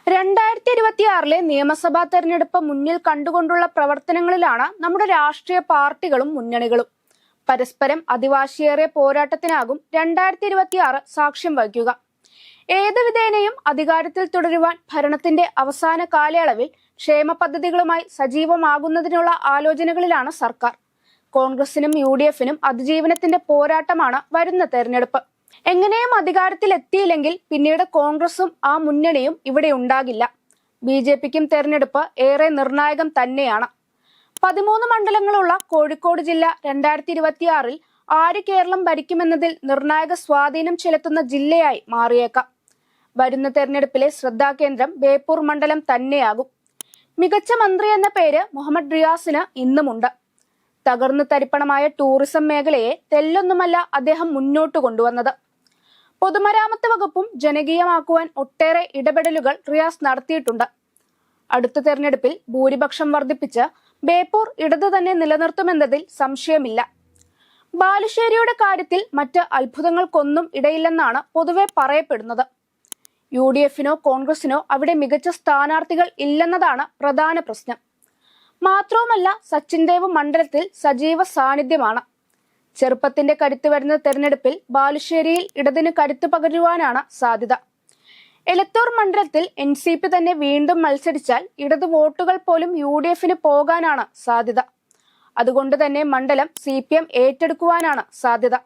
2026 നിയമസഭാ തെരഞ്ഞെടുപ്പ് മുന്നിൽ കണ്ടുകൊണ്ടുള്ള പ്രവർത്തനങ്ങളിലാണ് നമ്മുടെ രാഷ്ട്രീയ പാർട്ടികളും മുന്നണികളും. പരസ്പരം അതിവാശിയേറിയ പോരാട്ടത്തിനാകും 2026 സാക്ഷ്യം വഹിക്കുക. ഏത് വിധേനയും അധികാരത്തിൽ തുടരുവാൻ ഭരണത്തിന്റെ അവസാന കാലയളവിൽ ക്ഷേമ പദ്ധതികളുമായി സജീവമാകുന്നതിനുള്ള ആലോചനകളിലാണ് സർക്കാർ. കോൺഗ്രസിനും UDFിനും അതിജീവനത്തിന്റെ പോരാട്ടമാണ് വരുന്ന തെരഞ്ഞെടുപ്പ്. എങ്ങനെയും അധികാരത്തിൽ എത്തിയില്ലെങ്കിൽ പിന്നീട് കോൺഗ്രസും ആ മുന്നണിയും ഇവിടെ ഉണ്ടാകില്ല. BJPക്കും തെരഞ്ഞെടുപ്പ് ഏറെ നിർണായകം തന്നെയാണ്. 13 മണ്ഡലങ്ങളുള്ള കോഴിക്കോട് ജില്ല 2026 ആര് കേരളം ഭരിക്കുമെന്നതിൽ നിർണായക സ്വാധീനം ചെലുത്തുന്ന ജില്ലയായി മാറിയേക്കാം. വരുന്ന തെരഞ്ഞെടുപ്പിലെ ശ്രദ്ധാകേന്ദ്രം ബേപ്പൂർ മണ്ഡലം തന്നെയാകും. മികച്ച മന്ത്രി എന്ന പേര് മുഹമ്മദ് റിയാസിന് ഇന്നുമുണ്ട്. തകർന്നു തരിപ്പണമായ ടൂറിസം മേഖലയെ തെല്ലൊന്നുമല്ല അദ്ദേഹം മുന്നോട്ട് കൊണ്ടുവന്നത്. പൊതുമരാമത്ത് വകുപ്പും ജനകീയമാക്കുവാൻ ഒട്ടേറെ ഇടപെടലുകൾ റിയാസ് നടത്തിയിട്ടുണ്ട്. അടുത്ത തെരഞ്ഞെടുപ്പിൽ ഭൂരിപക്ഷം വർദ്ധിപ്പിച്ച് ബേപ്പൂർ ഇടത് തന്നെ നിലനിർത്തുമെന്നതിൽ സംശയമില്ല. ബാലുശ്ശേരിയുടെ കാര്യത്തിൽ മറ്റ് അത്ഭുതങ്ങൾക്കൊന്നും ഇടയില്ലെന്നാണ് പൊതുവെ പറയപ്പെടുന്നത്. UDFിനോ കോൺഗ്രസിനോ അവിടെ മികച്ച സ്ഥാനാർത്ഥികൾ ഇല്ലെന്നതാണ് പ്രധാന പ്രശ്നം. മാത്രവുമല്ല, സച്ചിൻ ദേവ് മണ്ഡലത്തിൽ സജീവ സാന്നിധ്യമാണ്. ചെറുപ്പത്തിന്റെ കരുത്ത് വരുന്ന തെരഞ്ഞെടുപ്പിൽ ബാലുശ്ശേരിയിൽ ഇടതിന് കരുത്ത് പകരുവാനാണ് സാധ്യത. എലത്തൂർ മണ്ഡലത്തിൽ NCP തന്നെ വീണ്ടും മത്സരിച്ചാൽ ഇടത് വോട്ടുകൾ പോലും UDFിന് പോകാനാണ് സാധ്യത. അതുകൊണ്ട് തന്നെ മണ്ഡലം CPM ഏറ്റെടുക്കുവാനാണ് സാധ്യത.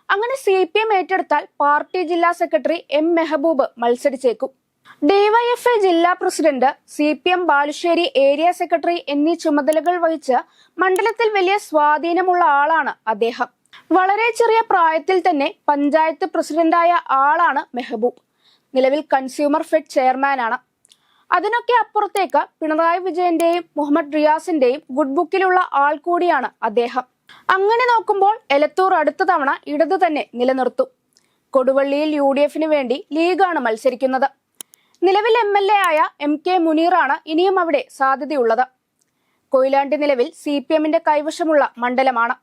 അങ്ങനെ CPM ഏറ്റെടുത്താൽ പാർട്ടി ജില്ലാ സെക്രട്ടറി M മെഹബൂബ് മത്സരിച്ചേക്കും. DYFI ജില്ലാ president, CPM Balussery area secretary എന്നീ ചുമതലകൾ വഹിച്ച് മണ്ഡലത്തിൽ വലിയ സ്വാധീനമുള്ള ആളാണ് അദ്ദേഹം. വളരെ ചെറിയ പ്രായത്തിൽ തന്നെ പഞ്ചായത്ത് പ്രസിഡന്റായ ആളാണ് മെഹബൂബ്. നിലവിൽ കൺസ്യൂമർ ഫെഡ് ചെയർമാനാണ്. അതിനൊക്കെ അപ്പുറത്തേക്ക് പിണറായി വിജയന്റെയും മുഹമ്മദ് റിയാസിന്റെയും ഗുഡ് ബുക്കിലുള്ള ആൾ കൂടിയാണ് അദ്ദേഹം. അങ്ങനെ നോക്കുമ്പോൾ എലത്തൂർ അടുത്ത തവണ ഇടത് തന്നെ നിലനിർത്തും. കൊടുവള്ളിയിൽ UDFിന് വേണ്ടി ലീഗാണ് മത്സരിക്കുന്നത്. നിലവിൽ MLA ആയ MK മുനീറാണ് ഇനിയും അവിടെ സാധ്യതയുള്ളത്. കൊയിലാണ്ടി നിലവിൽ CPMന്റെ കൈവശമുള്ള മണ്ഡലമാണ്.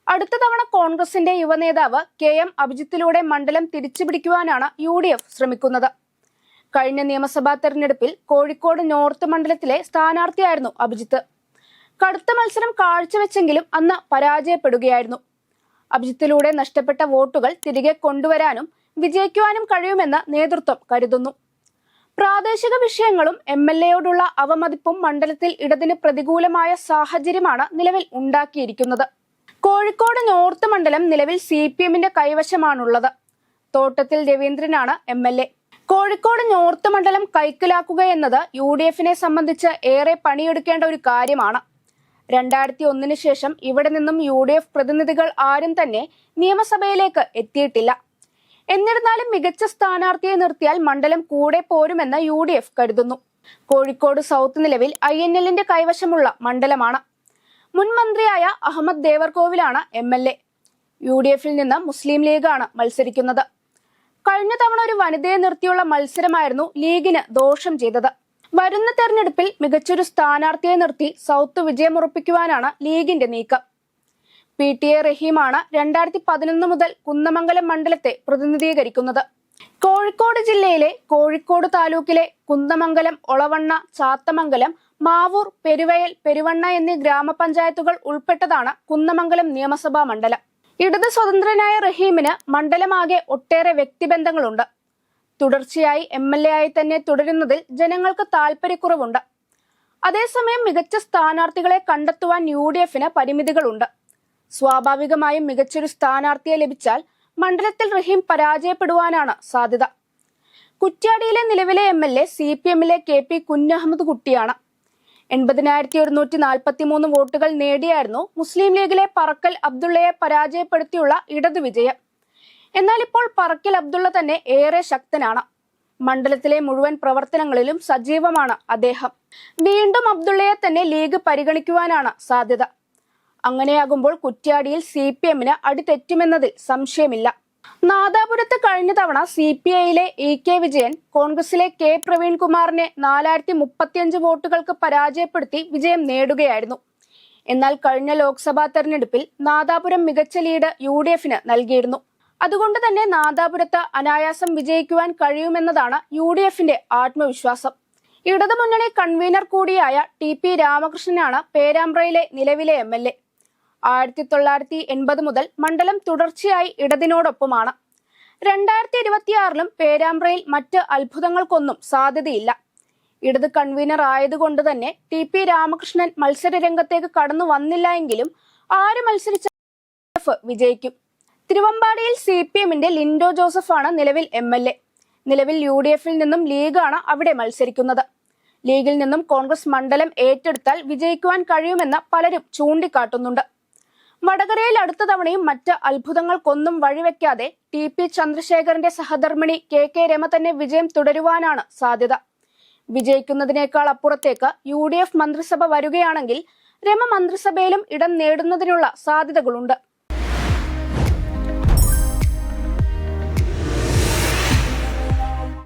അടുത്ത തവണ കോൺഗ്രസിന്റെ യുവനേതാവ് KM അഭിജിത്തിലൂടെ മണ്ഡലം തിരിച്ചുപിടിക്കുവാനാണ് UDF ശ്രമിക്കുന്നത്. കഴിഞ്ഞ നിയമസഭാ തെരഞ്ഞെടുപ്പിൽ കോഴിക്കോട് നോർത്ത് മണ്ഡലത്തിലെ സ്ഥാനാർത്ഥിയായിരുന്നു അഭിജിത്ത്. കടുത്ത മത്സരം കാഴ്ചവെച്ചെങ്കിലും അന്ന് പരാജയപ്പെടുകയായിരുന്നു. അഭിജിത്തിലൂടെ നഷ്ടപ്പെട്ട വോട്ടുകൾ തിരികെ കൊണ്ടുവരാനും വിജയിക്കുവാനും കഴിയുമെന്ന് നേതൃത്വം കരുതുന്നു. പ്രാദേശിക വിഷയങ്ങളും MLAയോടുള്ള അവമതിപ്പും മണ്ഡലത്തിൽ ഇടതിന് പ്രതികൂലമായ സാഹചര്യമാണ് നിലവിൽ ഉണ്ടാക്കിയിരിക്കുന്നത്. കോഴിക്കോട് നോർത്ത് മണ്ഡലം നിലവിൽ CPMന്റെ കൈവശമാണുള്ളത്. തോട്ടത്തിൽ രവീന്ദ്രനാണ് MLA. കോഴിക്കോട് നോർത്ത് മണ്ഡലം കൈക്കലാക്കുക എന്നത് UDFിനെ സംബന്ധിച്ച് ഏറെ പണിയെടുക്കേണ്ട ഒരു കാര്യമാണ്. 2001 ശേഷം ഇവിടെ നിന്നും UDF പ്രതിനിധികൾ ആരും തന്നെ നിയമസഭയിലേക്ക് എത്തിയിട്ടില്ല. എന്നിരുന്നാലും മികച്ച സ്ഥാനാർത്ഥിയെ നിർത്തിയാൽ മണ്ഡലം കൂടെ പോരുമെന്ന് UDF കരുതുന്നു. കോഴിക്കോട് സൗത്ത് നിലവിൽ INLന്റെ കൈവശമുള്ള മണ്ഡലമാണ്. മുൻ മന്ത്രിയായ അഹമ്മദ് ദേവർകോവിലാണ് MLA. UDFിൽ നിന്ന് മുസ്ലിം ലീഗാണ് മത്സരിക്കുന്നത്. കഴിഞ്ഞ തവണ ഒരു വനിതയെ നിർത്തിയുള്ള മത്സരമായിരുന്നു ലീഗിന് ദോഷം ചെയ്തത്. വരുന്ന തെരഞ്ഞെടുപ്പിൽ മികച്ചൊരു സ്ഥാനാർത്ഥിയെ നിർത്തി സൗത്ത് വിജയമുറപ്പിക്കുവാനാണ് ലീഗിന്റെ നീക്കം. PTA റഹീമാണ് 2011 മുതൽ കുന്ദമംഗലം മണ്ഡലത്തെ പ്രതിനിധീകരിക്കുന്നത്. കോഴിക്കോട് ജില്ലയിലെ കോഴിക്കോട് താലൂക്കിലെ കുന്ദമംഗലം, ഒളവണ്ണ, ചാത്തമംഗലം, മാവൂർ, പെരുവയൽ, പെരുവണ്ണ എന്നീ ഗ്രാമപഞ്ചായത്തുകൾ ഉൾപ്പെട്ടതാണ് കുന്ദമംഗലം നിയമസഭാ മണ്ഡലം. ഇടത് സ്വതന്ത്രനായ റഹീമിന് മണ്ഡലമാകെ ഒട്ടേറെ വ്യക്തിബന്ധങ്ങളുണ്ട്. തുടർച്ചയായി MLA ആയി തന്നെ തുടരുന്നതിൽ ജനങ്ങൾക്ക് താല്പര്യക്കുറവുണ്ട്. അതേസമയം മികച്ച സ്ഥാനാർത്ഥികളെ കണ്ടെത്തുവാൻ UDFിന് പരിമിതികളുണ്ട്. സ്വാഭാവികമായും മികച്ചൊരു സ്ഥാനാർത്ഥിയെ ലഭിച്ചാൽ മണ്ഡലത്തിൽ റഹീം പരാജയപ്പെടുവാനാണ് സാധ്യത. കുറ്റ്യാടിയിലെ നിലവിലെ MLA CPMലെ KP കുഞ്ഞഹമ്മദ് കുട്ടിയാണ്. 80,143 വോട്ടുകൾ നേടിയായിരുന്നു മുസ്ലിം ലീഗിലെ പറക്കൽ അബ്ദുള്ളയെ പരാജയപ്പെടുത്തിയുള്ള ഇടതു വിജയം. എന്നാൽ ഇപ്പോൾ പറക്കൽ അബ്ദുള്ള തന്നെ ഏറെ ശക്തനാണ്. മണ്ഡലത്തിലെ മുഴുവൻ പ്രവർത്തനങ്ങളിലും സജീവമാണ് അദ്ദേഹം. വീണ്ടും അബ്ദുള്ളയെ തന്നെ ലീഗ് പരിഗണിക്കുവാനാണ് സാധ്യത. അങ്ങനെയാകുമ്പോൾ കുറ്റ്യാടിയിൽ CPMന് അടിതെറ്റുമെന്നതിൽ സംശയമില്ല. നാദാപുരത്ത് കഴിഞ്ഞ തവണ CPIയിലെ EK വിജയൻ കോൺഗ്രസിലെ K പ്രവീൺകുമാറിനെ 4035 വോട്ടുകൾക്ക് പരാജയപ്പെടുത്തി വിജയം നേടുകയായിരുന്നു. എന്നാൽ കഴിഞ്ഞ ലോക്സഭാ തെരഞ്ഞെടുപ്പിൽ നാദാപുരം മികച്ച ലീഡ് UDFിന് നൽകിയിരുന്നു. അതുകൊണ്ട് തന്നെ നാദാപുരത്ത് അനായാസം വിജയിക്കുവാൻ കഴിയുമെന്നതാണ് UDFന്റെ ആത്മവിശ്വാസം. ഇടതുമുന്നണി കൺവീനർ കൂടിയായ TP രാമകൃഷ്ണനാണ് പേരാമ്പ്രയിലെ നിലവിലെ MLA. 1980 മുതൽ മണ്ഡലം തുടർച്ചയായി ഇടതിനോടൊപ്പമാണ്. 2026ലും പേരാമ്പ്രയിൽ മറ്റ് അത്ഭുതങ്ങൾക്കൊന്നും സാധ്യതയില്ല. ഇടത് കൺവീനർ ആയതുകൊണ്ട് തന്നെ TP രാമകൃഷ്ണൻ മത്സര രംഗത്തേക്ക് കടന്നു വന്നില്ല എങ്കിലും ആര് മത്സരിച്ച വിജയിക്കും. തിരുവമ്പാടിയിൽ CPMന്റെ ലിൻഡോ ജോസഫാണ് നിലവിൽ MLA. നിലവിൽ UDFൽ നിന്നും ലീഗാണ് അവിടെ മത്സരിക്കുന്നത്. ലീഗിൽ നിന്നും കോൺഗ്രസ് മണ്ഡലം ഏറ്റെടുത്താൽ വിജയിക്കുവാൻ കഴിയുമെന്ന് പലരും ചൂണ്ടിക്കാട്ടുന്നുണ്ട്. വടകരയിൽ അടുത്ത തവണയും മറ്റ് അത്ഭുതങ്ങൾക്കൊന്നും വഴിവെക്കാതെ TP ചന്ദ്രശേഖരന്റെ സഹധർമ്മിണി KK രമ തന്നെ വിജയം തുടരുവാനാണ് സാധ്യത. വിജയിക്കുന്നതിനേക്കാൾ അപ്പുറത്തേക്ക് UDF മന്ത്രിസഭ വരികയാണെങ്കിൽ രമ മന്ത്രിസഭയിലും ഇടം നേടുന്നതിനുള്ള സാധ്യതകളുണ്ട്.